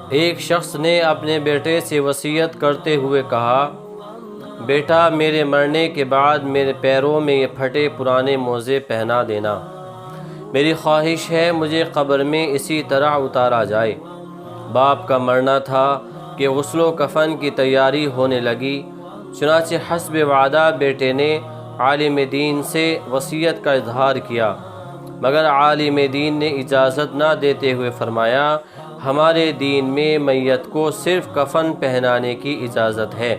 ایک شخص نے اپنے بیٹے سے وصیت کرتے ہوئے کہا، بیٹا میرے مرنے کے بعد میرے پیروں میں یہ پھٹے پرانے موزے پہنا دینا، میری خواہش ہے مجھے قبر میں اسی طرح اتارا جائے۔ باپ کا مرنا تھا کہ غسل و کفن کی تیاری ہونے لگی، چنانچہ حسب وعدہ بیٹے نے عالم دین سے وصیت کا اظہار کیا، مگر عالم دین نے اجازت نہ دیتے ہوئے فرمایا، ہمارے دین میں میت کو صرف کفن پہنانے کی اجازت ہے۔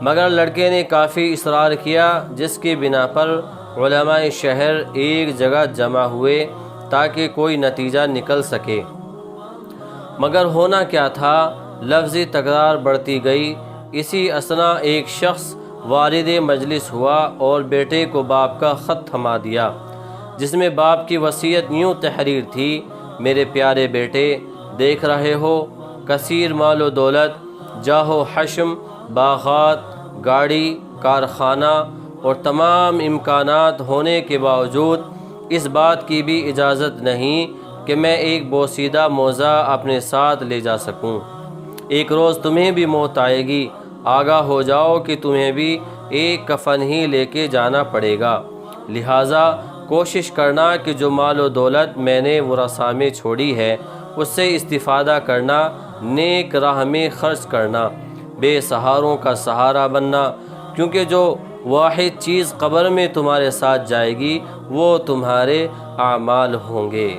مگر لڑکے نے کافی اصرار کیا، جس کی بنا پر علماء شہر ایک جگہ جمع ہوئے تاکہ کوئی نتیجہ نکل سکے۔ مگر ہونا کیا تھا، لفظی تکرار بڑھتی گئی۔ اسی اثنا ایک شخص وارد مجلس ہوا اور بیٹے کو باپ کا خط تھما دیا، جس میں باپ کی وصیت یوں تحریر تھی، میرے پیارے بیٹے، دیکھ رہے ہو کثیر مال و دولت، جاہ و حشم، باغات، گاڑی، کارخانہ اور تمام امکانات ہونے کے باوجود اس بات کی بھی اجازت نہیں کہ میں ایک بوسیدہ موزہ اپنے ساتھ لے جا سکوں۔ ایک روز تمہیں بھی موت آئے گی، آگاہ ہو جاؤ کہ تمہیں بھی ایک کفن ہی لے کے جانا پڑے گا، لہٰذا کوشش کرنا کہ جو مال و دولت میں نے ورثاء میں چھوڑی ہے اس سے استفادہ کرنا، نیک راہ میں خرچ کرنا، بے سہاروں کا سہارا بننا، کیونکہ جو واحد چیز قبر میں تمہارے ساتھ جائے گی وہ تمہارے اعمال ہوں گے۔